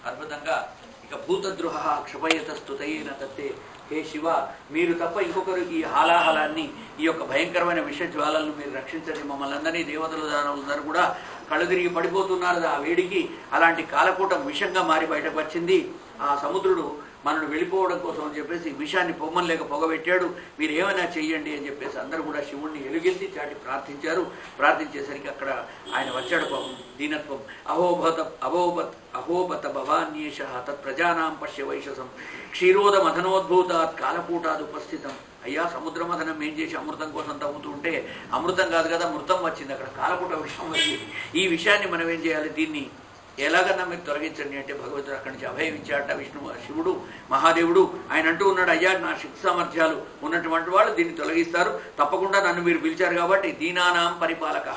అద్భుతంగా ఇక భూతద్రుహ క్షపయత స్తుతయేన తత్తే, హే శివ మీరు తప్ప ఇంకొకరు ఈ హాలాహలాన్ని, ఈ యొక్క భయంకరమైన విషజ్వాలను మీరు రక్షించండి, మమ్మల్ని అందరినీ దేవతలు దానవులందరూ కూడా కళ్ళు తిరిగి పడిపోతున్నారు ఆ వేడికి. అలాంటి కాలకూటం విషంగా మారి బయటకు వచ్చింది. ఆ సముద్రుడు మనను వెళ్ళిపోవడం కోసం అని చెప్పేసి విషాన్ని పొమ్మలేక పొగబెట్టాడు. మీరు ఏమైనా చెయ్యండి అని చెప్పేసి అందరూ కూడా శివుణ్ణి ఎలుగెత్తి చాటి ప్రార్థించారు. ప్రార్థించేసరికి అక్కడ ఆయన వచ్చాడు. పాపం దీనత్వం అహోబత భవాన్యేష తత్ ప్రజానాం పశ్య వైశసం క్షీరోద మథనోద్భూతాత్ కాలకూటాది ఉపస్థితం. అయ్యా సముద్ర మథనం ఏం చేసి అమృతం కోసం తవ్వుతూ ఉంటే అమృతం కాదు కదా మృతం వచ్చింది, అక్కడ కాలకూట విషయం వచ్చింది. ఈ విషయాన్ని మనం ఏం చేయాలి, దీన్ని ఎలాగన్నా మీరు తొలగించండి అంటే భగవంతుడు అక్కడి నుంచి అభయం ఇచ్చాట. శివుడు మహాదేవుడు ఆయన అంటూ ఉన్నాడు, అయ్యా నా శక్తి సామర్థ్యాలు ఉన్నటువంటి వాళ్ళు దీన్ని తొలగిస్తారు, తప్పకుండా నన్ను మీరు పిలిచారు కాబట్టి దీనానాం పరిపాలక,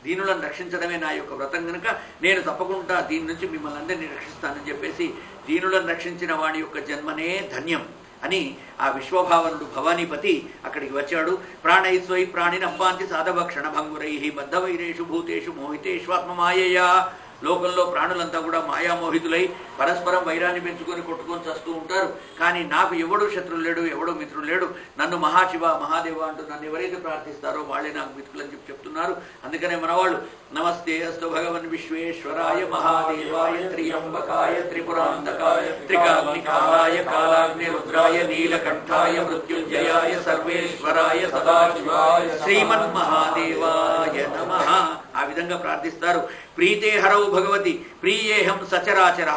దీనులను రక్షించడమే నా యొక్క వ్రతం కనుక నేను తప్పకుండా దీని నుంచి మిమ్మల్ని అందరినీ రక్షిస్తానని చెప్పేసి దీనులను రక్షించిన వాడి యొక్క జన్మనే ధన్యం అని ఆ విశ్వభావనుడు భవానీపతి అక్కడికి వచ్చాడు. ప్రాణైస్వై ప్రాణినబ్బాంతి సాధభక్షణ భంగురై బద్ధవైరేషు భూతేషు మోహితేష్వాత్మమాయయా. లోకంలో ప్రాణులంతా కూడా మాయామోహితులై పరస్పరం వైరాన్ని పెంచుకొని కొట్టుకొని చస్తూ ఉంటారు. కానీ నాకు ఎవడు శత్రువు లేడు, ఎవడో మిత్రుడు లేడు. నన్ను మహాశివ మహాదేవ అంటూ నన్ను ఎవరైతే ప్రార్థిస్తారో వాళ్ళే నాకు మిత్రులని చెప్తున్నారు. అందుకనే మనవాళ్ళు నమస్తే అస్తు భగవన్ విశ్వేశ్వరాయ మహాదేవాయ త్రియంబకాయ త్రిపురాంతకాయ త్రికాగ్నికాలాయ కాలాగ్ని రుద్రాయ నీలకంఠాయ మృత్యుంజయాయ సర్వేశ్వరాయ సదాశివాయ శ్రీమన్ మహాదేవాయ నమః ఆ విధంగా ప్రార్థిస్తారు. ప్రీతే హరౌ భగవతి ప్రియేహం సచరాచర.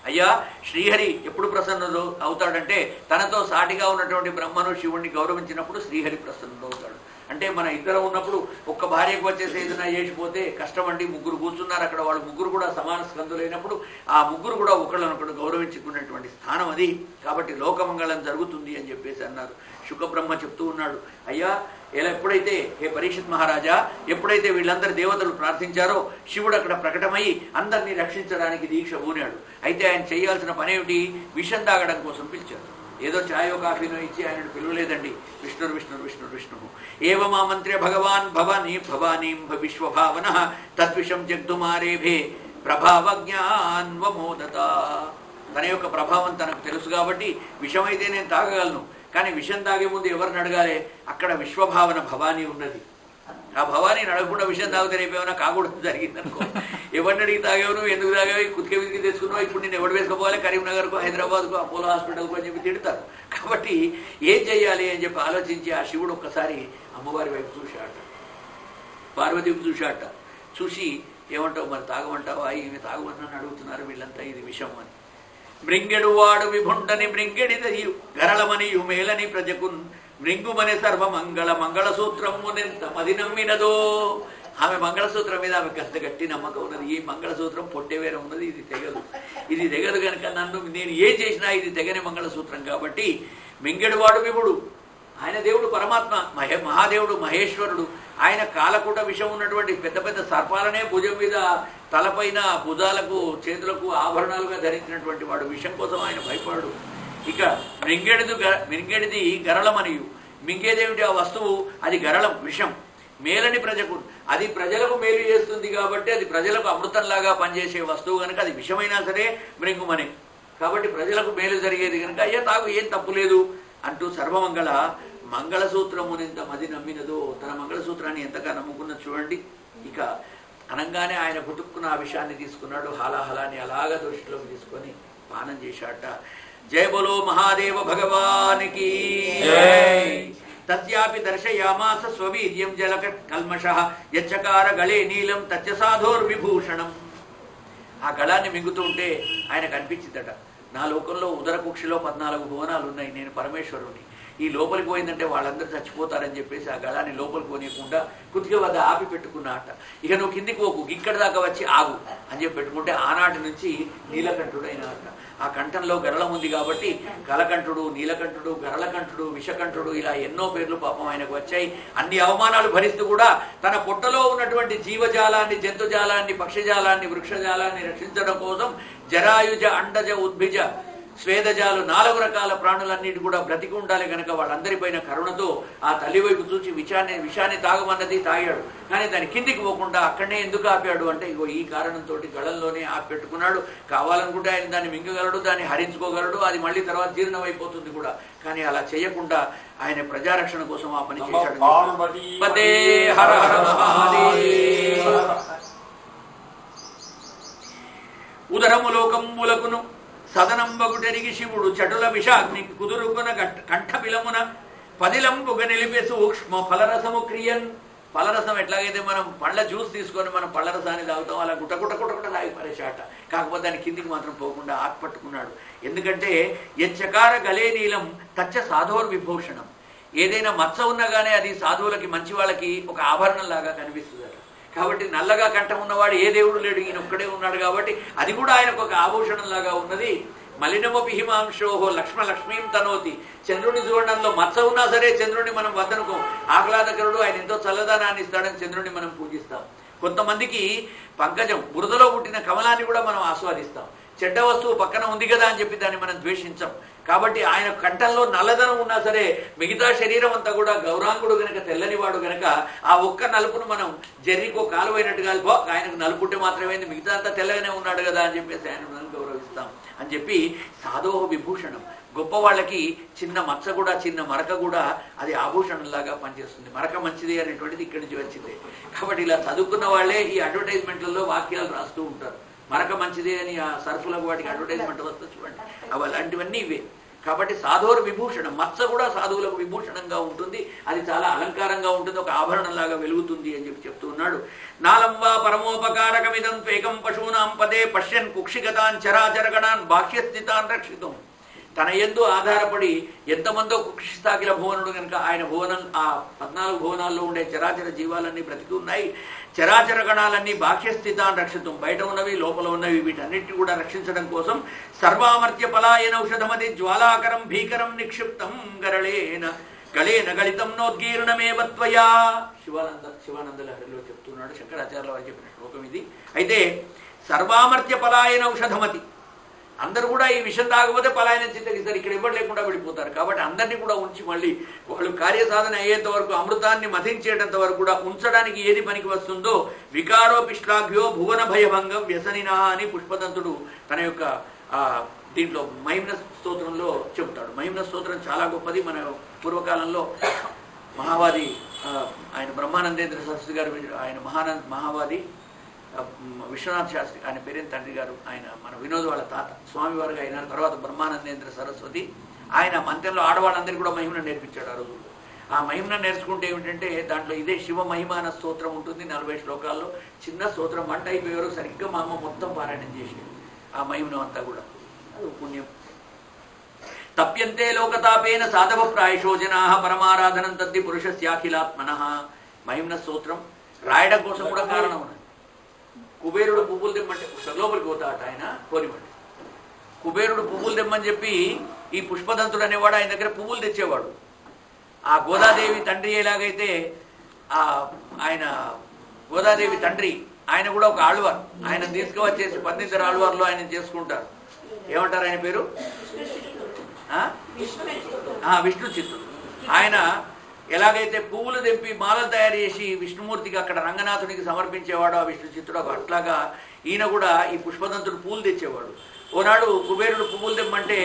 అయ్యా శ్రీహరి ఎప్పుడు ప్రసన్నుడు అవుతాడంటే తనతో సాటిగా ఉన్నటువంటి బ్రహ్మను శివుణ్ణి గౌరవించినప్పుడు శ్రీహరి ప్రసన్నుడు అవుతాడు. అంటే మన ఇద్దరు ఉన్నప్పుడు ఒక్క భార్యకు వచ్చేసి ఏదైనా చేసిపోతే కష్టం అండి. ముగ్గురు కూర్చున్నారు అక్కడ, వాళ్ళు ముగ్గురు కూడా సమాన స్కందులైనప్పుడు ఆ ముగ్గురు కూడా ఒకళ్ళనొకడు గౌరవించుకున్నటువంటి స్థానం అది. కాబట్టి లోకమంగళం జరుగుతుంది అని చెప్పేసి అన్నారు. శుకబ్రహ్మ చెప్తూ ఉన్నాడు, అయ్యా ఎప్పుడైతే హే పరీక్షిత్ మహారాజా ఎప్పుడైతే వీళ్ళందరి దేవతలు ప్రార్థించారో శివుడు అక్కడ ప్రకటమై అందరినీ రక్షించడానికి దీక్ష పూనాడు. అయితే ఆయన చేయాల్సిన పనేమిటి, విషం తాగడం కోసం పిలిచారు. ఏదో ఛాయో కాఫీనో ఇచ్చి ఆయనను పిలువలేదండి. విష్ణురు విష్ణురు విష్ణురు విష్ణు ఏవమా మంత్రే భగవాన్ భవానీ భవానీం విశ్వభావన తద్విషం జగ్దుమారేభే ప్రభావజ్ఞాన్వమోదత. తన యొక్క ప్రభావం తనకు తెలుసు కాబట్టి విషమైతే నేను తాగగలను, కానీ విషం తాగే ముందు ఎవరిని అడగాలి, అక్కడ విశ్వభావన భవానీ ఉన్నది. ఆ భవానీని అడగకుండా విషయం తాగితే రేపు ఏమైనా కాకూడదు జరిగిందనుకో, ఎవరిని అడిగి తాగేవు, నువ్వు ఎందుకు తాగేవి, కుతికే విదికి తెచ్చుకున్నావు, ఇప్పుడు నేను ఎవరు వేసుకోవాలి, కరీంనగర్కు హైదరాబాద్కు అపోలో హాస్పిటల్కు అని చెప్పి తిడతారు. కాబట్టి ఏం చెయ్యాలి అని చెప్పి ఆలోచించి ఆ శివుడు ఒక్కసారి అమ్మవారి వైపు చూశాట, పార్వతి వైపు చూశాట. చూసి ఏమంటావు మరి తాగమంటావా, ఇవి తాగమని అడుగుతున్నారు వీళ్ళంతా, ఇది విషం అని. మృంగెడు వాడు విభుండని మృంగెడిదయు గరళమనియు మేలని ప్రజకున్ మృంగుమని సర్వమంగళ మంగళసూత్రమునెంత మది నమ్మినదో. ఆమె మంగళసూత్రం మీద ఆమె గంత గట్టి నమ్మకం ఉన్నది. ఈ మంగళసూత్రం పొట్టే వేరే ఉన్నది, ఇది తెగదు కనుక నేను ఏం చేసినా ఇది తెగని మంగళసూత్రం కాబట్టి మింగెడువాడు విభుడు, ఆయన దేవుడు పరమాత్మ మహాదేవుడు మహేశ్వరుడు. ఆయన కాలకూట విషం ఉన్నటువంటి పెద్ద పెద్ద సర్పాలనే భుజం మీద తలపైన భుజాలకు చేతులకు ఆభరణాలుగా ధరించినటువంటి వాడు. విషం కోసం ఆయన భయపడు. ఇక మింగెడిది గరళమనియు, మింగేదేమిటి ఆ వస్తువు, అది గరళం విషం. మేలని ప్రజకు, అది ప్రజలకు మేలు చేస్తుంది కాబట్టి అది ప్రజలకు అమృతంలాగా పనిచేసే వస్తువు కనుక అది విషమైనా సరే మృంగుమని, కాబట్టి ప్రజలకు మేలు జరిగేది కనుక అయ్యా తాగు, ఏం తప్పు లేదు అంటూ సర్వమంగళ మంగళసూత్రమునింత మది నమ్మినదో. తన మంగళసూత్రాన్ని ఎంతగా నమ్ముకున్నది చూడండి. ఇక అనంగానే ఆయన పుట్టుకున్న ఆ విషయాన్ని తీసుకున్నాడు, హాలాహలాన్ని అలాగా దృష్టిలోకి తీసుకొని పానం చేశాట. జయ బోలో మహాదేవ భగవానికి తస్యాపి దర్శయామాస స్వవీర్యం జలక కల్మషః యచ్చకార గళే నీలం తచ్చ సాధోర్విభూషణం. ఆ గళాన్ని మింగుతూ ఉంటే ఆయన కనిపించిందట, నా లోకంలో ఉదర కుక్షిలో 14 భువనాలు ఉన్నాయి, నేను పరమేశ్వరుని. ఈ లోపలికి పోయిందంటే వాళ్ళందరూ చచ్చిపోతారని చెప్పేసి ఆ గళాన్ని లోపలికి పోనీయకుండా కుతికి వద్ద ఆపి పెట్టుకున్నట. ఇక నువ్వు కిందికి పోకు, ఇక్కడి దాకా వచ్చి ఆగు అని చెప్పి పెట్టుకుంటే ఆనాటి నుంచి నీలకంఠుడైనట. ఆ కంఠంలో గరళం ఉంది కాబట్టి కలకంఠుడు, నీలకంఠుడు, గరళకంఠుడు, విషకంఠుడు ఇలా ఎన్నో పేర్లు పాపం ఆయనకు వచ్చాయి. అన్ని అవమానాలు భరిస్తూ కూడా తన పొట్టలో ఉన్నటువంటి జీవజాలాన్ని, జంతుజాలాన్ని, పక్షిజాలాన్ని, వృక్షజాలాన్ని రక్షించడం కోసం జరాయుజ అండజ ఉద్భిజ స్వేదజాలు 4 రకాల ప్రాణులన్నిటి కూడా బ్రతికి ఉండాలి కనుక వాళ్ళందరిపైన కరుణతో ఆ తల్లి వైపు చూసి విషాన్ని తాగమన్నది తాగాడు. కానీ దాని కిందికి పోకుండా అక్కడనే ఎందుకు ఆపాడు అంటే ఇగో ఈ కారణంతో గళంలోనే ఆపెట్టుకున్నాడు. కావాలనుకుంటే ఆయన దాన్ని మింగగలడు, దాన్ని హరించుకోగలడు, అది మళ్ళీ తర్వాత జీర్ణం అయిపోతుంది కూడా. కానీ అలా చేయకుండా ఆయన ప్రజారక్షణ కోసం ఆ పని చేశాడు. హర హర మహాదేవ. ఉదరములోకంబులకును సదనంబగుటెరిగి శివుడు చటుల విషాగ్ని కుదురుకున కంఠబిలమున పదిలంబుగ నిలిపే సూక్ష్మ ఫలరసము క్రియన్. ఫలరసం ఎట్లాగైతే మనం పండ్ల జ్యూస్ తీసుకొని మనం పళ్ళ రసాన్ని తాగుతాం అలా గుట్ట తాగి పరేశాట. కాకపోతే దాని కిందికి మాత్రం పోకుండా ఆత్పట్టుకున్నాడు. ఎందుకంటే యచ్చకార గలే నీలం తచ్చ సాధోర్ విభూషణం. ఏదైనా మచ్చ ఉన్నా కానీ అది సాధువులకి మంచి వాళ్ళకి ఒక ఆభరణంలాగా కనిపిస్తుందట. కాబట్టి నల్లగా కంఠం ఉన్నవాడు ఏ దేవుడు లేడు, ఈయన ఒక్కడే ఉన్నాడు కాబట్టి అది కూడా ఆయనకు ఒక ఆభూషణంలాగా ఉన్నది. మలినమపి హిమాంశోహో లక్ష్మీం తనోతి. చంద్రుడిని చూడడంలో మచ్చ ఉన్నా సరే చంద్రుడిని మనం వద్దనుకోం. ఆహ్లాదకరుడు, ఆయన ఎంతో చల్లదనాన్ని ఇస్తాడని చంద్రుడిని మనం పూజిస్తాం. కొంతమందికి పంకజం బురదలో పుట్టిన కమలాన్ని కూడా మనం ఆస్వాదిస్తాం. చెడ్డ వస్తువు పక్కన ఉంది కదా అని చెప్పి దాన్ని మనం ద్వేషించాం. కాబట్టి ఆయన కంఠంలో నల్లదనం ఉన్నా సరే మిగతా శరీరం అంతా కూడా గౌరాంగుడు గనక, తెల్లనివాడు గనక ఆ ఒక్క నలుపును మనం జర్రీకో కాలువైనట్టుగా ఆయనకు నలుపుంటే మాత్రమే మిగతా అంతా తెల్లగానే ఉన్నాడు కదా అని చెప్పేసి ఆయన గౌరవిస్తాం అని చెప్పి సాధోహ విభూషణం. గొప్ప వాళ్ళకి చిన్న మచ్చ కూడా, చిన్న మరక కూడా అది ఆభూషణంలాగా పనిచేస్తుంది. మరక మంచిది అనేటువంటిది ఇక్కడి నుంచి వచ్చింది. కాబట్టి ఇలా చదువుకున్న వాళ్ళే ఈ అడ్వర్టైజ్మెంట్లలో వాక్యాలు రాస్తూ ఉంటారు. మరక మంచిదే అని ఆ సర్ఫులకు వాటికి అడ్వర్టైజ్మెంట్ వస్తుంది చూడండి, అవి అలాంటివన్నీ ఇవే. కాబట్టి సాధువుల విభూషణం, మచ్చ కూడా సాధువులకు విభూషణంగా ఉంటుంది. అది చాలా అలంకారంగా ఉంటుంది, ఒక ఆభరణంలాగా వెలుగుతుంది అని చెప్పి చెప్తూ ఉన్నాడు. నాలం వా పరమోపకారకమిదం త్వేకం పశూనాం పదే పశ్యన్ కుక్షిగతాన్ చరాచరగణాన్ బాహ్యస్థితాన్ రక్షితం. తన యందు ఆధారపడి ఎంతమందో కుక్షిస్తాకిల భువనుడు కనుక ఆయన భువనం, ఆ 14 భువనాల్లో ఉండే చరాచర జీవాలన్నీ బ్రతికి ఉన్నాయి. చరాచర గణాలన్నీ బాహ్యస్థితాన్ని రక్షితం, బయట ఉన్నవి లోపల ఉన్నవి వీటన్నిటిని కూడా రక్షించడం కోసం సర్వామర్త్య పలాయన ఔషధమది జ్వాలాకరం భీకరం నిక్షిప్తం గళేన గళితం నోద్గీర్ణమేవత్వయా. శివానంద లహరిలో చెప్తున్నాడు, శంకరాచార్యుల వారు చెప్పిన శ్లోకం ఇది. అయితే సర్వామర్త్య పలాయన ఔషధమతి, అందరూ కూడా ఈ విషయం తాగకపోతే పలాయనం చింతకిస్తారు, ఇక్కడ ఇవ్వడం లేకుండా వెళ్ళిపోతారు. కాబట్టి అందరినీ కూడా ఉంచి మళ్ళీ వాళ్ళు కార్యసాధన అయ్యేంత వరకు, అమృతాన్ని మథించేటంత వరకు కూడా ఉంచడానికి ఏది పనికి వస్తుందో వికారోపిశ్లాఘ్యో భువన భయభంగం వ్యసనినా అని పుష్పదంతుడు తన యొక్క దీంట్లో మహిమ్న స్తోత్రంలో చెబుతాడు. మహిమ్న స్తోత్రం చాలా గొప్పది. మన పూర్వకాలంలో మహావాది ఆయన బ్రహ్మానందేంద్ర సరస్వతి గారు, ఆయన మహావాది విశ్వనాథ్ శాస్త్రి, ఆయన పేరేంత తండ్రి గారు, ఆయన మన వినోద్ వాళ్ళ తాత స్వామివారిగా అయిన తర్వాత బ్రహ్మానందేంద్ర సరస్వతి ఆయన మంత్రంలో ఆడవాళ్ళందరికీ కూడా మహిమను నేర్పించాడు. ఆ రోజుల్లో ఆ మహిమను నేర్చుకుంటే ఏమిటంటే దాంట్లో ఇదే శివ మహిమ అన్న స్తోత్రం ఉంటుంది 40 శ్లోకాల్లో. చిన్న స్తోత్రం, వంట అయిపోయేవారు సరిగ్గా మా అమ్మ మొత్తం పారాయణం చేసేది ఆ మహిమను అంతా కూడా. అది పుణ్యం. తప్యంతే లోకతాపేన సాధవ ప్రాయశో జనా పరమారాధనం తద్ది పురుషస్యాఖిలాత్మన. మహిమ్న స్తోత్రం రాయడం కోసం కూడా కారణం ఉన్నది. కుబేరుడు పువ్వులు తెమ్మంటే లోపలికి పోతాట ఆయన కోరిమంటే, కుబేరుడు పువ్వులు తెమ్మని చెప్పి ఈ పుష్పదంతుడు అనేవాడు ఆయన దగ్గర పువ్వులు తెచ్చేవాడు. ఆ గోదాదేవి తండ్రి ఎలాగైతే ఆయన గోదాదేవి తండ్రి ఆయన కూడా ఒక ఆళ్వార్, ఆయన తీసుకువచ్చేసి 12 ఆళ్వార్లు ఆయన చేసుకుంటారు. ఏమంటారు ఆయన పేరు? విష్ణు చిత్తుడు. ఆయన ఎలాగైతే పువ్వులు తెంపి మాలలు తయారు చేసి విష్ణుమూర్తికి అక్కడ రంగనాథునికి సమర్పించేవాడు ఆ విష్ణు చిత్తుడు, అట్లాగా ఈయన కూడా ఈ పుష్పదంతుడు పువ్వులు తెచ్చేవాడు. ఓనాడు కుబేరుడు పువ్వులు తెమ్మంటే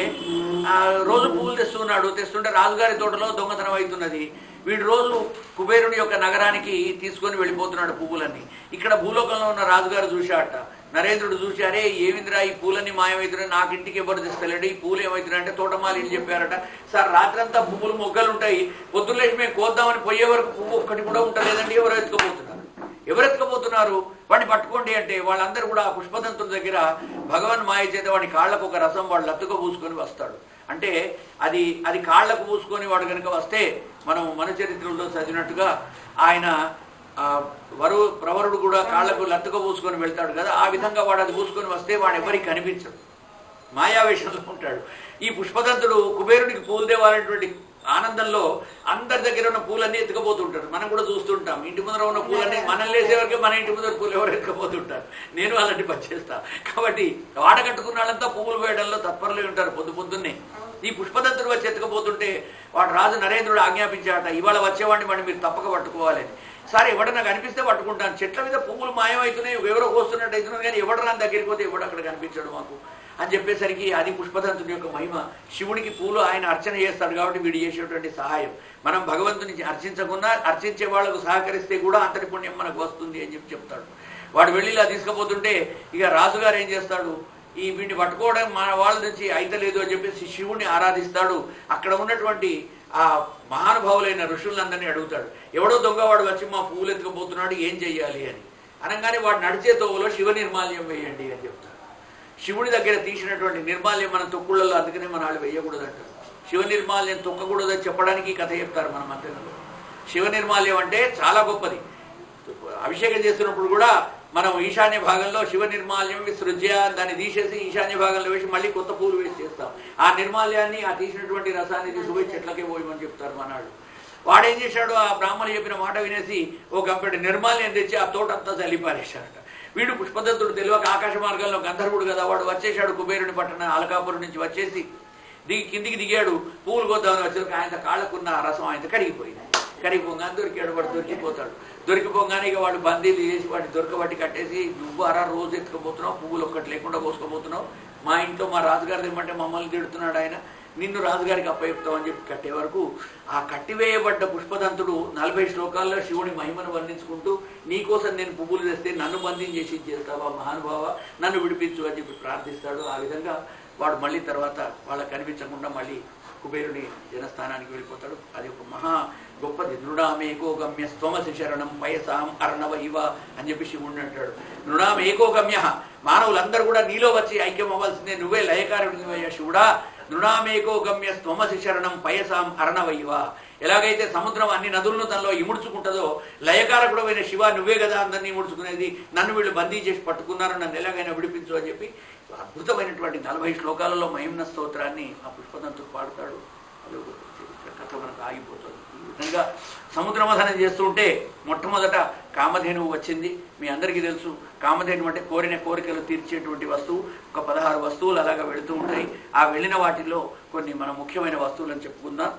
రోజు పువ్వులు తెస్తుంటే రాజుగారి తోటలో దొంగతనం అవుతున్నది. వీడు రోజు కుబేరుని యొక్క నగరానికి తీసుకొని వెళ్ళిపోతున్నాడు పువ్వులన్నీ. ఇక్కడ భూలోకంలో ఉన్న రాజుగారు చూశాట, నరేంద్రుడు చూసి, అరే ఏమిందిరా ఈ పూలన్నీ మాయమవుతున్నాయి, నాకు ఇంటికి ఎవరు తెస్తలేడు, ఈ పూలు ఏమవుతున్నాయి అంటే తోటమాలి చెప్పారట. సార్ రాత్రంతా పువ్వులు మొగ్గలు ఉంటాయి, పొద్దున్నేసి మేము కోద్దామని పోయే వరకు పువ్వు ఒక్కటి కూడా ఉంటలేదండి, ఎవరు ఎత్తుకపోతున్నారు వాడిని పట్టుకోండి అంటే వాళ్ళందరూ కూడా ఆ పుష్పదంతుడి దగ్గర భగవన్ మాయ చేత వాడి కాళ్లకు ఒక రసం వాడు లత్తుగా పూసుకొని వస్తాడు. అంటే అది కాళ్లకు పూసుకొని వాడు కనుక వస్తే మనం మన చరిత్రలో చదివినట్టుగా ఆయన ప్రవరుడు కూడా కాళ్లకు లత్తుగా పూసుకొని వెళ్తాడు కదా, ఆ విధంగా వాడు అది పూసుకొని వస్తే వాడు ఎవరికి కనిపించడు, మాయావేషంలో ఉంటాడు. ఈ పుష్పదంతుడు కుబేరుడికి పూలు దేవాలనేటువంటి ఆనందంలో అందరి దగ్గర ఉన్న పూలన్నీ ఎత్తుకపోతుంటారు. మనం కూడా చూస్తుంటాం, ఇంటి ముందర ఉన్న పూలన్నీ మనం లేసేవరకే మన ఇంటి ముందర పూలు ఎవరు ఎత్తుకపోతుంటారు. నేను అలాంటి పని చేస్తా. కాబట్టి వాడ కట్టుకున్న వాళ్ళంతా పువ్వులు వేయడంలో తత్పరలో ఉంటారు పొద్దున్నే. ఈ పుష్పదంతుడు వచ్చి ఎత్తుకపోతుంటే వాడు రాజు నరేంద్రుడు ఆజ్ఞాపించాట, ఇవాళ వచ్చేవాడిని వాడిని మీరు తప్పక పట్టుకోవాలని. సరే ఎవడన్నా కనిపిస్తే పట్టుకుంటాను. చెట్ల మీద పువ్వులు మాయమవుతున్నాయి, ఎవరో కోస్తున్నట్టు అవుతున్నాయి, కానీ ఎవడు రాని దగ్గరికి పోతే ఎవడు అక్కడ కనిపించాడు మాకు అని చెప్పేసరికి అది పుష్పదంతుని యొక్క మహిమ. శివుడికి పూలు ఆయన అర్చన చేస్తాడు కాబట్టి వీడు చేసేటువంటి సహాయం. మనం భగవంతుని అర్చించకుండా అర్చించే వాళ్ళకు సహకరిస్తే కూడా అంతటి పుణ్యం మనకు వస్తుంది అని చెప్తాడు. వాడు వెళ్ళి ఇలా తీసుకుపోతుంటే ఇక రాజుగారు ఏం చేస్తాడు, ఈ వీడిని పట్టుకోవడం మన వాళ్ళ నుంచి అయితలేదు అని చెప్పేసి శివుడిని ఆరాధిస్తాడు. అక్కడ ఉన్నటువంటి ఆ మహానుభావులైన ఋషులందరినీ అడుగుతాడు. ఎవడో దొంగవాడు వచ్చి మా పువ్వులు ఎత్తుకుపోతున్నాడు, ఏం చెయ్యాలి అని అనగానే వాడు నడిచే తోవలో శివ నిర్మాల్యం వేయండి అని చెప్తాడు. శివుడి దగ్గర తీసినటువంటి నిర్మాల్యం మన తొక్కుళ్ళలో, అందుకనే మన వాళ్ళు వేయకూడదు అంటారు. శివ నిర్మాల్యం తొక్కకూడదని చెప్పడానికి కథ చెప్తారు మన మంత్రులలో. శివ నిర్మాల్యం అంటే చాలా గొప్పది. అభిషేకం చేస్తున్నప్పుడు కూడా మనం ఈశాన్య భాగంలో శివ నిర్మాల్యం విసృజ్య దాన్ని తీసేసి ఈశాన్య భాగంలో వేసి మళ్ళీ కొత్త పూలు వేసి చేస్తాం. ఆ నిర్మాల్యాన్ని, ఆ తీసినటువంటి రసాన్ని తీసుకుపోయి చెట్లకే పోయమని చెప్తారు మనాడు. వాడేం చేశాడు, ఆ బ్రాహ్మణులు చెప్పిన మాట వినేసి ఓ గంపెడు నిర్మాల్యం తెచ్చి ఆ తోటంతా చల్లిపారేశాడట. వీడు పుష్పదంతుడు తెలియక ఆకాశ మార్గంలో గంధర్వుడు కదా, వాడు వచ్చేశాడు కుబేరుని పట్టణ అలకాపురం నుంచి వచ్చేసి కిందికి దిగాడు. పువ్వులు కొద్దామని వచ్చేసరికి ఆయన కాళ్ళకున్న రసం ఆయన కరిగిపోయింది. కరిగిపోగానే దొరికాడు, వాడు దొరికిపోతాడు. దొరికిపోగానే ఇక వాడు బందీలు చేసి వాడిని దొరకబట్టి కట్టేసి, నువ్వు రోజు ఎత్తుకుపోతున్నావు, పువ్వులు ఒక్కటి లేకుండా కోసుకుపోతున్నావు, మా ఇంట్లో మా రాజుగారు తెమ్మంటే మమ్మల్ని తిడుతున్నాడు ఆయన, నిన్ను రాజుగారికి అప్పచెప్తావు అని చెప్పి కట్టే వరకు ఆ కట్టివేయబడ్డ పుష్పదంతుడు 40 శ్లోకాల్లో శివుని మహిమను వర్ణించుకుంటూ, నీకోసం నేను పువ్వులు తెస్తే నన్ను బంధించేసి చేస్తావా మహానుభావ, నన్ను విడిపించు అని చెప్పి ప్రార్థిస్తాడు. ఆ విధంగా వాడు మళ్ళీ తర్వాత వాళ్ళకి కనిపించకుండా మళ్ళీ కుబేరుని జనస్థానానికి వెళ్ళిపోతాడు. అది ఒక మహా గొప్పది. నృణామేకో గమ్య స్తోమసి శరణం పయసాం అర్ణవ ఇవ అని చెప్పి శివుడిని అంటాడు. నృణామేకో గమ్య, మానవులందరూ కూడా నీలో వచ్చి ఐక్యం అవ్వాల్సిందే, నువ్వే లయకారుడివయ్యా శివుడా. నృణామేకో గమ్య స్తోమసి శరణం పయసాం అర్ణవ ఇవ. ఎలాగైతే సముద్రం అన్ని నదులను తనలో ఇముడ్చుకుంటుందో, లయకారకుడమైన శివ నువ్వే కదా అందరినీ ఇముడ్చుకునేది, నన్ను వీళ్ళు బందీ చేసి పట్టుకున్నారు, నన్ను ఎలాగైనా విడిపించు అని చెప్పి అద్భుతమైనటువంటి 40 శ్లోకాలలో మహిమ్న స్తోత్రాన్ని ఆ పుష్పదంతుడు పాడుతాడు. అది కథ మనకు ఆగిపోతుంది. ఈ విధంగా సముద్రమథనం చేస్తుంటే మొట్టమొదట కామధేనువు వచ్చింది. మీ అందరికీ తెలుసు, కామధేను అంటే కోరిన కోరికలు తీర్చేటువంటి వస్తువు. ఒక 16 వస్తువులు అలాగా వెళుతూ ఉంటాయి. ఆ వెళ్ళిన వాటిల్లో కొన్ని మన ముఖ్యమైన వస్తువులను చెప్పుకుందాం.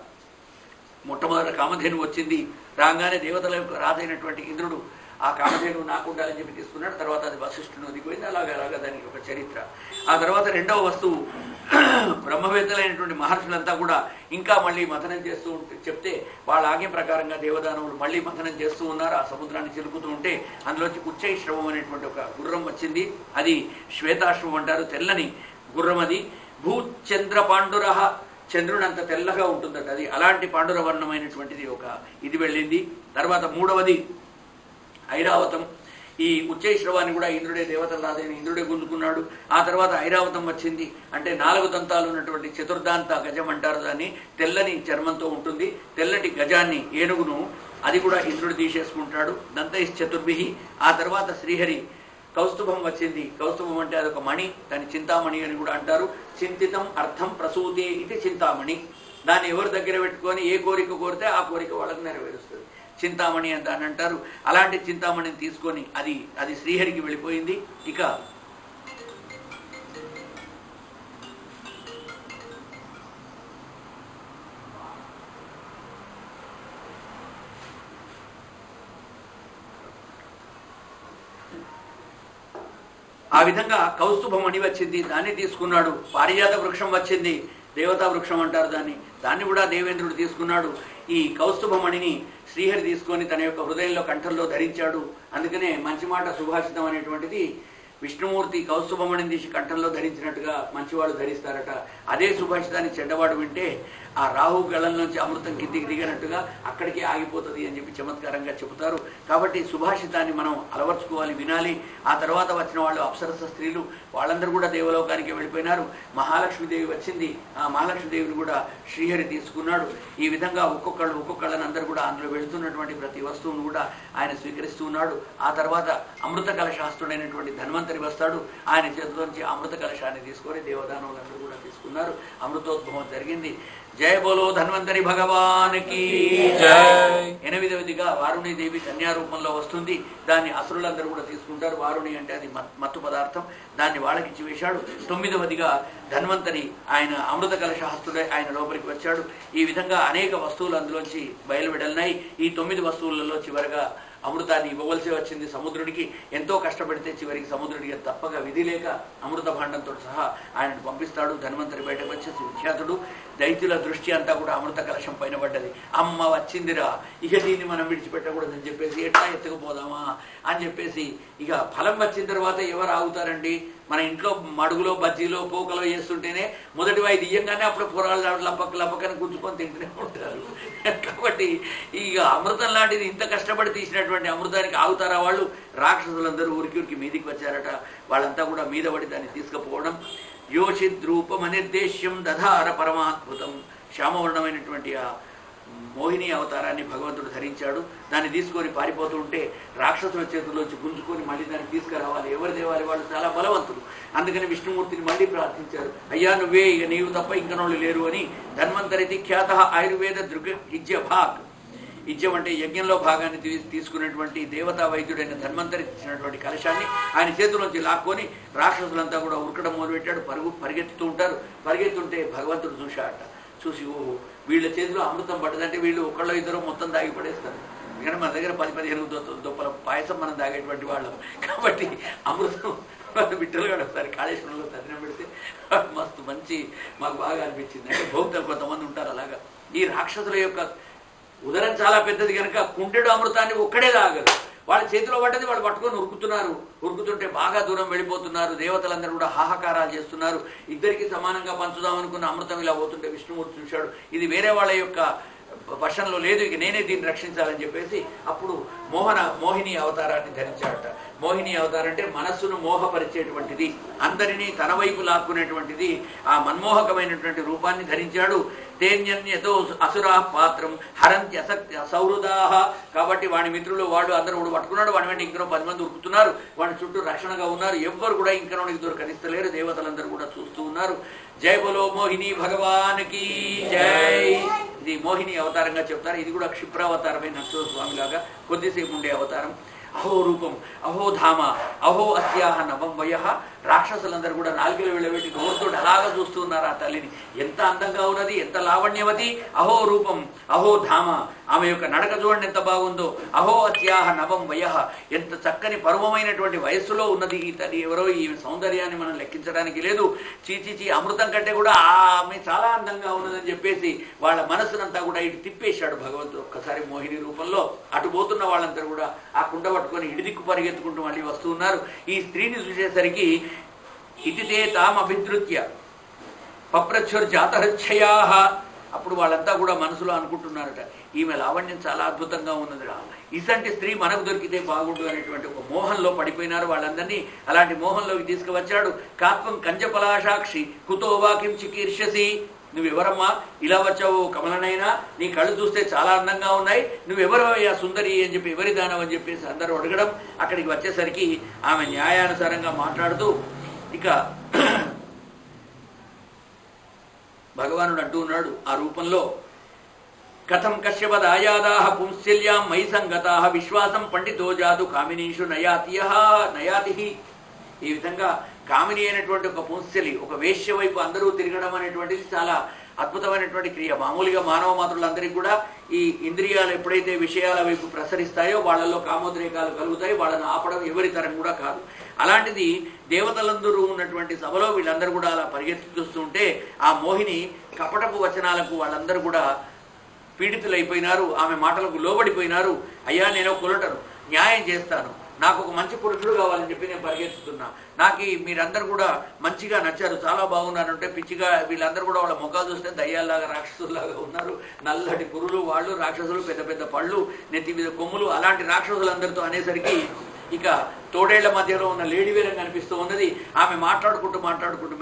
మొట్టమొదట కామధేను వచ్చింది. రాగానే దేవతల యొక్క రాజైనటువంటి ఇంద్రుడు ఆ కామధేను నాకు ఉండాలని చెప్పి తీసుకున్నాడు. తర్వాత అది వశిష్ఠుని దిగిపోయింది. అలాగా దానికి ఒక చరిత్ర. ఆ తర్వాత రెండవ వస్తువు బ్రహ్మవేత్తలైనటువంటి మహర్షులంతా కూడా ఇంకా మళ్ళీ మథనం చేస్తూ చెప్తే వాళ్ళ ఆజ్ఞ ప్రకారంగా దేవదానవులు మళ్ళీ మథనం చేస్తూ ఉన్నారు. ఆ సముద్రాన్ని చిలుకుతూ ఉంటే అందులోంచి ఉచ్చైశ్రవం అనేటువంటి ఒక గుర్రం వచ్చింది. అది శ్వేతాశ్వం అంటారు, తెల్లని గుర్రం. అది భూచంద్ర పాండుర, చంద్రుడు అంత తెల్లగా ఉంటుందట అది. అలాంటి పాండురవర్ణమైనటువంటిది ఒక ఇది వెళ్ళింది. తర్వాత మూడవది ఐరావతం. ఈ ఉచ్చైశ్రవాన్ని కూడా ఇంద్రుడే, దేవతల రాజైన ఇంద్రుడే గుంజుకున్నాడు. ఆ తర్వాత ఐరావతం వచ్చింది. అంటే 4 దంతాలు ఉన్నటువంటి చతుర్దాంత గజం అంటారు దాన్ని. తెల్లని చర్మంతో ఉంటుంది. తెల్లటి గజాన్ని, ఏనుగును, అది కూడా ఇంద్రుడు తీసేసుకుంటాడు. దంతైశ్చ చతుర్భిః. ఆ తర్వాత శ్రీహరి కౌస్తుభం వచ్చింది. కౌస్తుభం అంటే అదొక మణి, దాన్ని చింతామణి అని కూడా అంటారు. చింతితం అర్థం ప్రసూతే ఇది చింతామణి. దాన్ని ఎవరి దగ్గర పెట్టుకొని ఏ కోరిక కోరితే ఆ కోరిక వాళ్ళకు నెరవేరుస్తుంది. చింతామణి అని దాన్ని అంటారు. అలాంటి చింతామణిని తీసుకొని అది శ్రీహరికి వెళ్ళిపోయింది. ఇక ఆ విధంగా కౌస్తుభం అని వచ్చింది, దాన్ని తీసుకున్నాడు. పారిజాత వృక్షం వచ్చింది, దేవతా వృక్షం అంటారు దాన్ని కూడా దేవేంద్రుడు తీసుకున్నాడు. ఈ కౌస్తుభమణిని శ్రీహరి తీసుకొని తన యొక్క హృదయంలో కంఠంలో ధరించాడు. అందుకనే మంచి మాట సుభాషితం అనేటువంటిది విష్ణుమూర్తి కౌస్తుభమణిని తీసి కంఠంలో ధరించినట్టుగా మంచివాడు ధరిస్తారట. అదే సుభాషితాన్ని చెడ్డవాడు వింటే ఆ రాహు గళం నుంచి అమృతం కిందికి దిగినట్టుగా అక్కడికి ఆగిపోతుంది అని చెప్పి చమత్కారంగా చెబుతారు. కాబట్టి సుభాషితాన్ని మనం అలవర్చుకోవాలి, వినాలి. ఆ తర్వాత వచ్చిన వాళ్ళు అప్సరస స్త్రీలు, వాళ్ళందరూ కూడా దేవలోకానికి వెళ్ళిపోయినారు. మహాలక్ష్మీదేవి వచ్చింది. ఆ మహాలక్ష్మీదేవిని కూడా శ్రీహరి తీసుకున్నాడు. ఈ విధంగా ఒక్కొక్కళ్ళని అందరూ కూడా అందులో వెళుతున్నటువంటి ప్రతి వస్తువును కూడా ఆయన స్వీకరిస్తూ ఉన్నాడు. ఆ తర్వాత అమృత కలశాస్త్రుడైనటువంటి ధన్వంతరి ధన్వంతరి వస్తాడు. ఆయన చేతిలోంచి అమృత కలశాన్ని తీసుకొని దేవదానవులందరూ కూడా తీసుకున్నారు. అమృతోద్భవం జరిగింది. జయ బోలో ధన్వంతరి భగవానికి జై. 8వదిగా వారుణీదేవి కన్యారూపంలో వస్తుంది. దాన్ని అసురులందరూ కూడా తీసుకుంటారు. వారుణి అంటే అది మత్తు పదార్థం, దాన్ని వాళ్ళకి ఇచ్చి వేశాడు. 9వదిగా ధన్వంతరి ఆయన అమృత కలశహస్తుడై ఆయన లోపలికి వచ్చాడు. ఈ విధంగా అనేక వస్తువులు అందులోంచి బయలువెడలినాయి. ఈ 9 వస్తువులలో చివరగా అమృతాన్ని ఇవ్వవలసి వచ్చింది సముద్రుడికి. ఎంతో కష్టపడితే చివరికి సముద్రుడికి తప్పక విధి లేక అమృత భాండంతో సహా ఆయనను పంపిస్తాడు. ధన్వంతరి బయటకు వచ్చేసి విఖ్యాతుడు. దైత్యుల దృష్టి అంతా కూడా అమృత కలశం పైన పడ్డది. అమ్మ వచ్చిందిరా, ఇక దీన్ని మనం విడిచిపెట్టకూడదని చెప్పేసి ఎట్లా ఎత్తుకుపోదామా అని చెప్పేసి ఇక ఫలం వచ్చిన తర్వాత ఎవరు ఆగుతారండి? మన ఇంట్లో మడుగులో బజ్జీలో పోకలో చేస్తుంటేనే మొదటి వాయి దియ్యంగానే అప్పుడు పొరాలు లపక్కని గుంజుకొని తింటూనే ఉంటారు. కాబట్టి ఇక అమృతం లాంటిది ఇంత కష్టపడి తీసినటువంటి అమృతానికి ఆగుతారా వాళ్ళు? రాక్షసులందరూ ఉరికి మీదికి వచ్చారట. వాళ్ళంతా కూడా మీద పడి దాన్ని తీసుకుపోవడం. యోషిద్రూపమనిర్దేశ్యం దధార పరమాద్భుతం. శ్యామవర్ణమైనటువంటి ఆ మోహిని అవతారాన్ని భగవంతుడు ధరించాడు. దాన్ని తీసుకొని పారిపోతూ ఉంటే రాక్షసుల చేతుల్లోంచి గుంజుకొని మళ్ళీ దాన్ని తీసుకురావాలి. ఎవరి దేవాలి? వాళ్ళు చాలా బలవంతులు. అందుకని విష్ణుమూర్తిని మళ్ళీ ప్రార్థించారు. అయ్యా నువ్వే, ఇక నీవు తప్ప ఇంకనోళ్ళు లేరు అని. ధన్వంతరితి ఖ్యాత ఆయుర్వేద దృగ ఇజ్య భాగ్. ఇజ్యం అంటే యజ్ఞంలో భాగాన్ని తీసుకున్నటువంటి దేవతా వైద్యుడైన ధన్వంతరి ఇచ్చినటువంటి కలశాన్ని ఆయన చేతుల్లోంచి లాక్కొని రాక్షసులంతా కూడా ఉరకడం మొదలుపెట్టాడు. పరిగెత్తుతూ ఉంటారు. పరిగెత్తుంటే భగవంతుడు చూశాట. చూసి ఓహో వీళ్ళ చేతిలో అమృతం పడ్డదంటే వీళ్ళు ఒకళ్ళో ఇద్దరు మొత్తం దాగి పడేస్తారు. ఎందుకంటే మన దగ్గర 10-15 దొప్పల పాయసం మనం తాగేటువంటి వాళ్ళం. కాబట్టి అమృతం విట్టలుగా ఒకసారి కాళేశ్వరంలో తదినం పెడితే మస్తు మంచి మాకు బాగా అనిపించింది. అంటే భోక్తలు కొంతమంది ఉంటారు అలాగా. ఈ రాక్షసుల యొక్క ఉదరం చాలా పెద్దది కనుక కుండెడు అమృతాన్ని ఒక్కడే తాగరు. వాళ్ళ చేతిలో పడ్డది వాళ్ళు పట్టుకొని ఉరుకుతున్నారు. ఉరుకుతుంటే బాగా దూరం వెళ్ళిపోతున్నారు. దేవతలందరూ కూడా హాహాకారాలు చేస్తున్నారు. ఇద్దరికి సమానంగా పంచుదామనుకున్న అమృతం ఇలా పోతుంటే విష్ణుమూర్తి చూశాడు. ఇది వేరే వాళ్ళ యొక్క వశంలో లేదు, ఇక నేనే దీన్ని రక్షించాలని చెప్పేసి అప్పుడు మోహిని అవతారాన్ని ధరించాడట. మోహిని అవతారం అంటే మనస్సును మోహపరిచేటువంటిది, అందరినీ తన వైపు లాక్కునేటువంటిది. ఆ మన్మోహకమైనటువంటి రూపాన్ని ధరించాడు. తేన్యన్యతో అసురా పాత్రం హరంతి అసత్య సౌహృదాహ. కాబట్టి వాడి మిత్రులు వాడు అందరూ కూడా పట్టుకున్నాడు. వాడి వెంట ఇంకనో 10 మంది ఉరుకుతున్నారు. వాడి చుట్టూ రక్షణగా ఉన్నారు. ఎవ్వరు కూడా ఇంకనోడికి దొరకనిస్తలేరు. దేవతలందరూ కూడా చూస్తూ ఉన్నారు. జై బలో మోహిని భగవానికి జై. ఇది మోహిని అవతారంగా చెప్తారు. ఇది కూడా క్షిప్రావతారమే. నరసింహ స్వామి లాగా కొద్దిసేపు ఉండే అవతారం. అహో రూపం, అహో ధామ, అహో అస్యాహ నవం వయ. రాక్షసులందరూ కూడా నాలుగులు వెళ్ళబెట్టి నోరుతో అలాగా చూస్తూ ఉన్నారు ఆ తల్లిని. ఎంత అందంగా ఉన్నది, ఎంత లావణ్యవతి. అహో రూపం, అహో ధామ. ఆమె యొక్క నడక చూడండి ఎంత బాగుందో. అహో అస్యాహ నవం వయ. ఎంత చక్కని పర్వమైనటువంటి వయస్సులో ఉన్నది ఈ తల్లి. ఎవరో ఈ సౌందర్యాన్ని మనం లెక్కించడానికి లేదు. చీచిచి అమృతం కంటే కూడా ఆమె చాలా అందంగా ఉన్నదని చెప్పేసి వాళ్ళ మనసునంతా కూడా ఇటు తిప్పేశాడు భగవంతుడు. ఒక్కసారి మోహిని రూపంలో అటు పోతున్న వాళ్ళంతా కూడా ఆ కుండ పట్టుకొని ఇడిదిక్కు పరిగెత్తుకుంటూ మళ్ళీ వస్తూ ఉన్నారు. ఈ స్త్రీని చూసేసరికి ఇతితే తామభిద్రుత్య పప్రచుర్జాతహృచ్చయా. అప్పుడు వాళ్ళంతా కూడా మనసులో అనుకుంటున్నారట, ఈమె లావణ్యం చాలా అద్భుతంగా ఉన్నదిరా, ఇసంటి స్త్రీ మనకు దొరికితే బాగుండు అనేటువంటి ఒక మోహంలో పడిపోయినారు వాళ్ళందరినీ. అలాంటి మోహంలోకి తీసుకువచ్చాడు. కాత్వం కంజపలాశాక్షి కుతో వాకిం చికీర్షసి. నువ్వెవరమ్మా ఇలా వచ్చావు కమలనైనా? నీ కళ్ళు చూస్తే చాలా అందంగా ఉన్నాయి. నువ్వెవరయ్యా సుందరి అని చెప్పి, ఎవరి దానవ్ అని చెప్పేసి అందరూ అడగడం. అక్కడికి వచ్చేసరికి ఆమె న్యాయానుసారంగా మాట్లాడుతూ ఇక భగవానుడు అంటూ ఉన్నాడు ఆ రూపంలో, కథం కశ్యపదాయాదాహ పుంశల్యాం మయి సంగతాః విశ్వాసం పండితో జాతు కామినీషు నయాతి. ఈ విధంగా కామిని అయినటువంటి ఒక పుంశలి, ఒక వేశ్య వైపు అందరూ తిరగడం అనేటువంటిది చాలా అద్భుతమైనటువంటి క్రియ. మామూలుగా మానవ మాతృలందరికీ కూడా ఈ ఇంద్రియాలు ఎప్పుడైతే విషయాల వైపు ప్రసరిస్తాయో వాళ్ళలో కామోద్రేకాలు కలుగుతాయి. వాళ్ళని ఆపడం ఎవరి తరం కూడా కాదు. అలాంటిది దేవతలందరూ ఉన్నటువంటి సభలో వీళ్ళందరూ కూడా అలా పరిగెత్తుతుంటే ఆ మోహిని కపటపు వచనాలకు వాళ్ళందరూ కూడా పీడితులైపోయినారు. ఆమె మాటలకు లోబడిపోయినారు. అయ్యా నేను కులటను, న్యాయం చేస్తాను, నాకు ఒక మంచి పురుషుడు కావాలని చెప్పి నేను పరిగెత్తుతున్నా. నాకు మీరందరూ కూడా మంచిగా నచ్చారు, చాలా బాగున్నారంటే పిచ్చిగా వీళ్ళందరూ కూడా వాళ్ళ ముఖాలు చూస్తే దయ్యాల్లాగా రాక్షసుల్లాగా ఉన్నారు. నల్లటి పురులు వాళ్ళు, రాక్షసులు, పెద్ద పెద్ద పళ్ళు, నెత్తి మీద కొమ్ములు. అలాంటి రాక్షసులందరితో అనేసరికి ఇక తోడేళ్ల మధ్యలో ఉన్న లేడివేరం కనిపిస్తూ ఉన్నది. ఆమె మాట్లాడుకుంటూ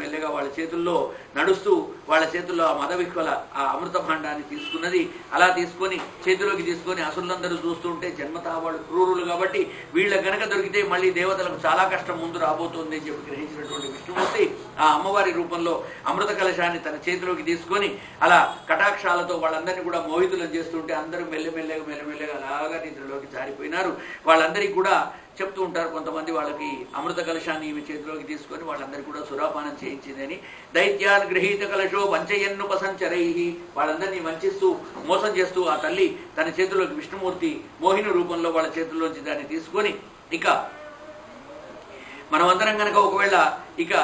మెల్లగా వాళ్ళ చేతుల్లో నడుస్తూ వాళ్ళ చేతుల్లో ఆ మదవిహ్వల ఆ అమృత భాండాన్ని తీసుకున్నది. అలా తీసుకొని చేతిలోకి తీసుకొని అసురులందరూ చూస్తుంటే జన్మతः వాళ్ళు క్రూరులు కాబట్టి వీళ్ళ గనక దొరికితే మళ్ళీ దేవతలకు చాలా కష్టం ముందు రాబోతుంది అని చెప్పి గ్రహించినటువంటి విష్ణుమూర్తి ఆ అమ్మవారి రూపంలో అమృత కలశాన్ని తన చేతిలోకి తీసుకొని అలా కటాక్షాలతో వాళ్ళందరినీ కూడా మోహితులను చేస్తుంటే అందరూ మెల్లమెల్లగా అలాగా నిద్రలోకి జారిపోయినారు. వాళ్ళందరికీ కూడా చెప్తూ ఉంటారు కొంతమంది, వాళ్ళకి అమృత కలశాన్ని ఈమె చేతిలోకి తీసుకొని వాళ్ళందరికీ కూడా సురాపానం చేయించిందని. దైత్యాన్ గృహీత కలశో వంచయన్నుపసంచరై, వాళ్ళందరినీ వంచిస్తూ మోసం చేస్తూ ఆ తల్లి తన చేతిలోకి విష్ణుమూర్తి మోహిని రూపంలో వాళ్ళ చేతుల్లోంచి దాన్ని తీసుకొని ఇక మనమందరం కనుక ఒకవేళ ఇక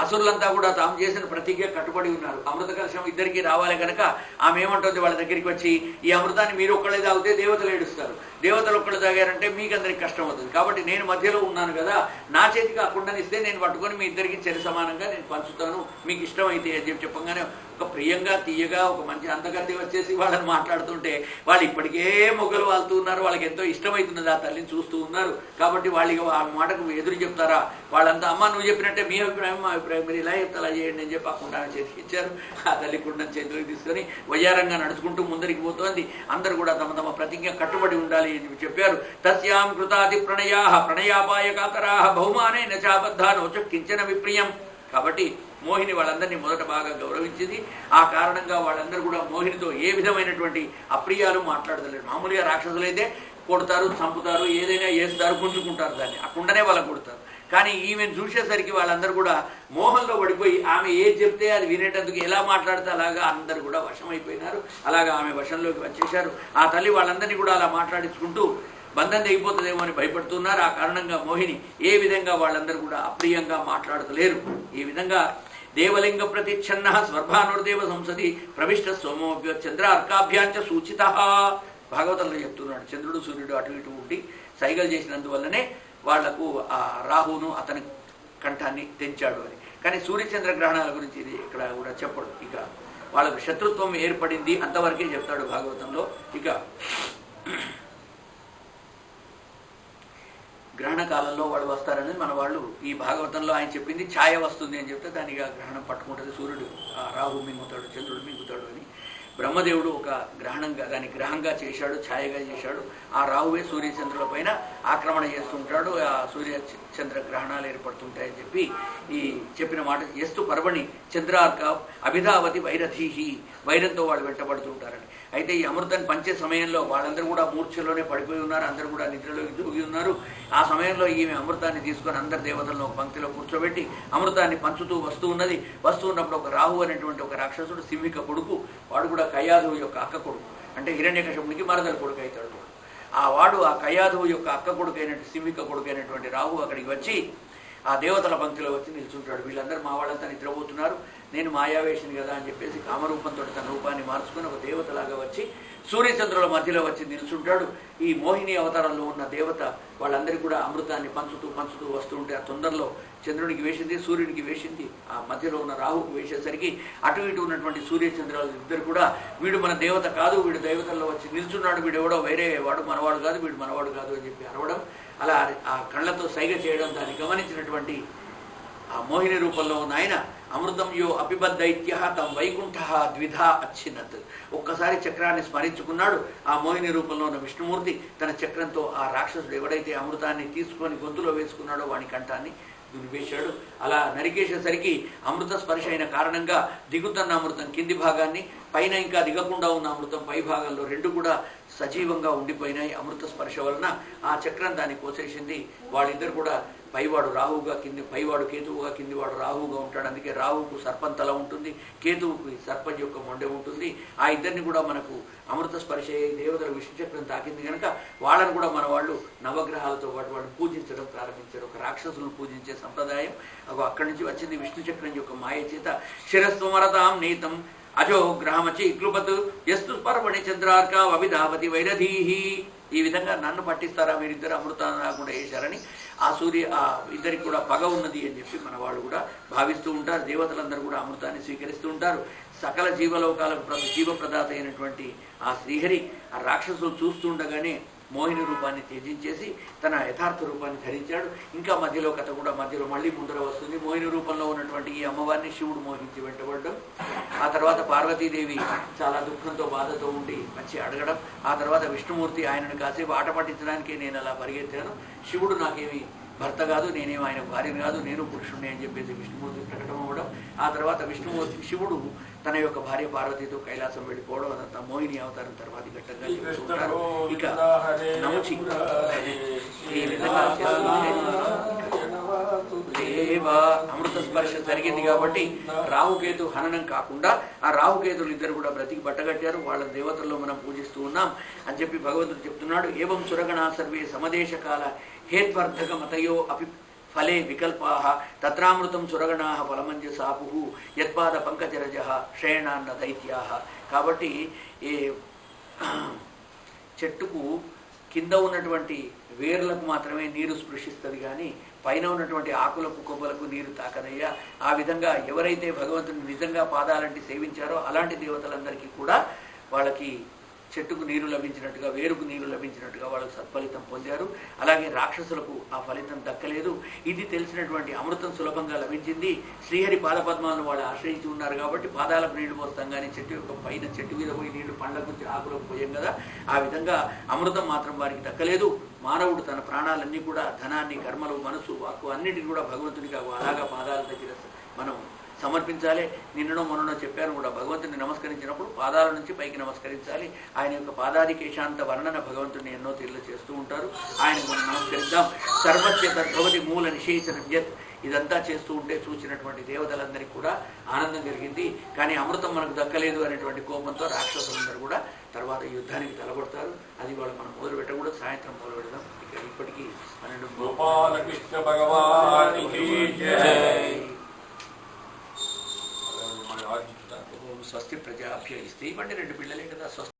అసురులంతా కూడా తాము చేసిన ప్రతిజ్ఞ కట్టుబడి ఉన్నారు. అమృత కలశం ఇద్దరికి రావాలి కనుక ఆమె ఏమంటుంది వాళ్ళ దగ్గరికి వచ్చి, ఈ అమృతాన్ని మీరు ఒక్కళ్ళే తాగితే దేవతలు ఏడుస్తారు, దేవతలు ఒక్కళ్ళు తాగారంటే మీకు అందరికి కష్టం అవుతుంది, కాబట్టి నేను మధ్యలో ఉన్నాను కదా, నా చేతికి ఆ కుండనిస్తే నేను పట్టుకొని మీ ఇద్దరికి చెరి సమానంగా నేను పంచుతాను, మీకు ఇష్టమైతే అని చెప్పి చెప్పగానే ఒక ప్రియంగా తీయగా ఒక మంచి అందగత్తి వచ్చేసి వాళ్ళని మాట్లాడుతుంటే వాళ్ళు ఇప్పటికే మొగ్గలు వాళ్తూ ఉన్నారు. వాళ్ళకి ఎంతో ఇష్టమవుతున్నది ఆ తల్లిని చూస్తూ ఉన్నారు. కాబట్టి వాళ్ళు ఆ మాటకు ఎదురు చెప్తారా? వాళ్ళంతా అమ్మ నువ్వు చెప్పినట్టే మీ అభిప్రాయం మా అభిప్రాయం, మీరు ఇలా చెప్తే అలా చేయండి అని చెప్పి ఆ కుండాన్ని చేతికి ఇచ్చారు. ఆ తల్లి కుండని చేతిలోకి తీసుకొని వయ్యారంగా నడుచుకుంటూ ముందరికి పోతోంది. అందరూ కూడా తమ తమ ప్రతిజ్ఞ కట్టుబడి ఉండాలి అని చెప్పారు. తస్యాం కృతాది ప్రణయా ప్రణయాపాయ కాతరా బహుమానే నచాబద్ధా నోచ కించన విప్రియం. కాబట్టి మోహిని వాళ్ళందరినీ మొదట బాగా గౌరవించింది. ఆ కారణంగా వాళ్ళందరూ కూడా మోహినితో ఏ విధమైనటువంటి అప్రియాలు మాట్లాడతలేరు. మామూలుగా రాక్షసులైతే కొడతారు, చంపుతారు, ఏదైనా వేస్తారు, గుంజుకుంటారు, దాన్ని ఆ కుండనే వాళ్ళకు కొడతారు. కానీ ఈమెను చూసేసరికి వాళ్ళందరూ కూడా మోహంలో పడిపోయి ఆమె ఏది చెప్తే అది వినేటందుకు ఎలా మాట్లాడితే అలాగా అందరూ కూడా వశమైపోయినారు. అలాగా ఆమె వశంలోకి వచ్చేశారు. ఆ తల్లి వాళ్ళందరినీ కూడా అలా మాట్లాడించుకుంటూ బంధం తెగిపోతుందేమో అని భయపడుతున్నారు. ఆ కారణంగా మోహిని ఏ విధంగా వాళ్ళందరూ కూడా అప్రియంగా మాట్లాడతలేరు. ఈ విధంగా దేవలింగ ప్రతిచ్ఛన్న స్వర్భానుర్దేవ సంసది ప్రవిష్ట సోమోభ్య చంద్ర అర్కాభ్యాంచ సూచిత. భాగవతంలో చెప్తున్నాడు, చంద్రుడు సూర్యుడు అటు ఇటు ఉండి సైగలు చేసినందువల్లనే వాళ్లకు ఆ రాహును అతని కంఠాన్ని తెంచాడు అని. కానీ సూర్యచంద్ర గ్రహణాల గురించి ఇది ఇక్కడ కూడా చెప్పడు. ఇక వాళ్ళకు శత్రుత్వం ఏర్పడింది అంతవరకే చెప్తాడు భాగవతంలో. ఇక గ్రహణ కాలంలో వాడు వస్తారని మన వాళ్ళు ఈ భాగవతంలో ఆయన చెప్పింది ఛాయ వస్తుంది అని చెప్తే దానికి గ్రహణం పట్టుకుంటుంది. సూర్యుడు రాహు మింగుతాడు, చంద్రుడు మింగుతాడు అని బ్రహ్మదేవుడు ఒక గ్రహణంగా దాన్ని గ్రహంగా చేశాడు, ఛాయగా చేశాడు. ఆ రాహువే సూర్యచంద్రుల పైన ఆక్రమణ చేస్తుంటాడు. ఆ సూర్యచంద్ర గ్రహణాలు ఏర్పడుతుంటాయని చెప్పి ఈ చెప్పిన మాట ఎస్తు పర్వణి చంద్రార్క అభిధావతి వైరధీహి, వైరంతో వాళ్ళు వెంటబడుతుంటారని. అయితే ఈ అమృతాన్ని పంచే సమయంలో వాళ్ళందరూ కూడా మూర్ఛలోనే పడిపోయి ఉన్నారు, అందరూ కూడా నిద్రలోకి దూగి ఉన్నారు. ఆ సమయంలో ఈమె అమృతాన్ని తీసుకొని అందరు దేవతలను ఒక పంక్తిలో కూర్చోబెట్టి అమృతాన్ని పంచుతూ వస్తూ ఉన్నది. వస్తూ ఉన్నప్పుడు ఒక రాహు అనేటువంటి ఒక రాక్షసుడు సింహిక కొడుకు, వాడు కూడా కయాధువు యొక్క అక్క కొడుకు, అంటే హిరణ్యకశపునికి మరదల కొడుకు అవుతాడు. ఆ కయాధువు యొక్క అక్క కొడుకు అయినటువంటి సింహిక కొడుకు అయినటువంటి రాహు అక్కడికి వచ్చి ఆ దేవతల పంక్తిలో వచ్చి నిల్చుంటాడు. వీళ్ళందరూ మా వాళ్ళంతా నిద్రపోతున్నారు, నేను మాయావేశిని కదా అని చెప్పేసి కామరూపంతో తన రూపాన్ని మార్చుకొని ఒక దేవతలాగా వచ్చి సూర్యచంద్రుల మధ్యలో వచ్చి నిల్చుంటాడు. ఈ మోహిని అవతారంలో ఉన్న దేవత వాళ్ళందరికీ కూడా అమృతాన్ని పంచుతూ వస్తూ ఉంటే ఆ తొందరలో చంద్రునికి వేసింది, సూర్యునికి వేసింది. ఆ మధ్యలో ఉన్న రాహుకు వేసేసరికి అటు ఇటు ఉన్నటువంటి సూర్యచంద్రులు ఇద్దరు కూడా వీడు మన దేవత కాదు, వీడు దేవతల్లో వచ్చి నిల్చున్నాడు, వీడు ఎవడో వేరే వాడు, మనవాడు కాదు, వీడు మనవాడు కాదు అని చెప్పి అరవడం, అలా ఆ కళ్ళతో సైగ చేయడం, దాన్ని గమనించినటువంటి ఆ మోహిని రూపంలో ఉన్న ఆయన అమృతం యో అపిబద్ధైత్య తం వైకుంఠ ద్విధా అచ్చినత్, ఒక్కసారి చక్రాన్ని స్మరించుకున్నాడు. ఆ మోహిని రూపంలో ఉన్న విష్ణుమూర్తి తన చక్రంతో ఆ రాక్షసుడు ఎవడైతే అమృతాన్ని తీసుకొని గొంతులో వేసుకున్నాడో వాని కంఠాన్ని దురిపేశాడు. అలా నరికేసేసరికి అమృత స్పర్శ అయిన కారణంగా దిగుతున్న అమృతం కింది భాగాన్ని, పైన ఇంకా దిగకుండా ఉన్న అమృతం పై భాగంలో రెండు కూడా సజీవంగా ఉండిపోయినాయి. అమృత స్పర్శ వలన ఆ చక్రం దాన్ని కోసేసింది. వాళ్ళిద్దరు కూడా పైవాడు రాహువుగా పైవాడు కేతువుగా, కిందివాడు రాహువుగా ఉంటాడు. అందుకే రాహువుకు సర్పం తల ఉంటుంది, కేతువుకు సర్పం యొక్క మొండె ఉంటుంది. ఆ ఇద్దరిని కూడా మనకు అమృత స్పర్శ దేవతల విష్ణుచక్రం తాకింది కనుక వాళ్ళను కూడా మన వాళ్ళు నవగ్రహాలతో పాటు వాళ్ళు పూజించడం ప్రారంభించారు. ఒక రాక్షసులను పూజించే సంప్రదాయం అక్కడి నుంచి వచ్చింది. విష్ణుచక్రం యొక్క మాయ చేత శిరస్వమరతాం నీతం అజో గ్రహమచి క్లుపత్ ఎస్తు పర్వణి చంద్రార్క అభిధావతి వైరధీహి. ఈ విధంగా నన్ను పట్టిస్తారా మీరిద్దరు అమృతాన్ని రాకుండా వేశారని ఆ ఇద్దరికి కూడా పగ ఉన్నది అని చెప్పి మన వాళ్ళు కూడా భావిస్తూ ఉంటారు. దేవతలందరూ కూడా అమృతాన్ని స్వీకరిస్తూ ఉంటారు. సకల జీవలోకాలకు జీవప్రదాత అయినటువంటి ఆ శ్రీహరి ఆ రాక్షసులు చూస్తూ ఉండగానే మోహిని రూపాన్ని త్యజించేసి తన యథార్థ రూపాన్ని ధరించాడు. ఇంకా మధ్యలో కథ కూడా మధ్యలో మళ్ళీ ముందర వస్తుంది. మోహిని రూపంలో ఉన్నటువంటి ఈ అమ్మవారిని శివుడు మోహించి వెంటబడ్డం, ఆ తర్వాత పార్వతీదేవి చాలా దుఃఖంతో బాధతో ఉండి వచ్చి అడగడం, ఆ తర్వాత విష్ణుమూర్తి ఆయనను కాసేపు ఆట పట్టించడానికి నేను అలా పరిగెత్తాను, శివుడు నాకేమి భర్త కాదు, నేనేం ఆయన భార్యను కాదు, నేను పురుషుణ్ణి అని చెప్పేసి విష్ణుమూర్తి ప్రకటన అవ్వడం, ఆ తర్వాత విష్ణుమూర్తి శివుడు తన యొక్క భార్య పార్వతితో కైలాసం వెళ్ళిపోవడం, అదంతా మోహిని అవతారం తర్వాత ఘట్టంగా చెప్తుంటారు. ఇక నముచి ఈ విధంగా అమృత స్పర్శ జరిగింది కాబట్టి రాహుకేతు హననం కాకుండా ఆ రాహుకేతులు ఇద్దరు కూడా బ్రతికి బట్టగట్టారు. వాళ్ళ దేవతల్లో మనం పూజిస్తూ ఉన్నాం అని చెప్పి భగవంతుడు చెప్తున్నాడు. ఏవం సురగణా సర్వే సమదేశకాల హేత్వర్ధక మతయో అపి ఫలే వికల్పాః తత్రామృతం సురగణాః ఫలమంజసాపుః యత్పాద పంకజరజః శ్రేణాన్న దైత్యాః. కాబట్టి ఈ చెట్టుకు కింద ఉన్నటువంటి వేర్లకు మాత్రమే నీరు స్పృశిస్తుంది, కానీ పైన ఉన్నటువంటి ఆకులకు కొమ్మలకు నీరు తాకదయ్యా. ఆ విధంగా ఎవరైతే భగవంతుని నిజంగా పాదాలంటి సేవించారో అలాంటి దేవతలందరికీ కూడా వాళ్ళకి చెట్టుకు నీరు లభించినట్టుగా, వేరుకు నీరు లభించినట్టుగా వాళ్ళకు సత్ఫలితం పొందారు. అలాగే రాక్షసులకు ఆ ఫలితం దక్కలేదు. ఇది తెలిసినటువంటి అమృతం సులభంగా లభించింది. శ్రీహరి పాదపద్మాలను వాళ్ళు ఆశ్రయించి ఉన్నారు కాబట్టి పాదాలకు నీళ్లు పోస్తాం, కానీ చెట్టు యొక్క పైన చెట్టు మీద పోయి నీళ్లు పండ్లకు ఆకులకు పోయాం కదా. ఆ విధంగా అమృతం మాత్రం వారికి దక్కలేదు. మానవుడు తన ప్రాణాలన్నీ కూడా ధనాన్ని, కర్మలు, మనసు, వాక్కు అన్నిటిని కూడా భగవంతునికి అలాగా పాదాల దగ్గర మనం సమర్పించాలి. నిన్ననో మొన్ననో చెప్పాను కూడా, భగవంతుని నమస్కరించినప్పుడు పాదాల నుంచి పైకి నమస్కరించాలి. ఆయన యొక్క పాదాది కేశాంత వర్ణన భగవంతుని ఎన్నో తీర్లు చేస్తూ ఉంటారు. ఆయనకు మనం నమస్కరిద్దాం. సర్వస్య తద్భవతి మూల నిషేచన యత్. ఇదంతా చేస్తూ ఉంటే చూసినటువంటి దేవతలందరికీ కూడా ఆనందం కలిగింది. కానీ అమృతం మనకు దక్కలేదు అనేటువంటి కోపంతో రాక్షసులందరూ కూడా తర్వాత యుద్ధానికి తలబడతారు. అది వాళ్ళు మనం మొదలు పెట్టకూడదు, సాయంత్రం మొదలు పెడదాం. ఇక ఇప్పటికీ 12 స్వస్తి ప్రజాభ్య ఇస్తే ఇవ్వండి, 2 పిల్లలే కదా. స్వస్తి.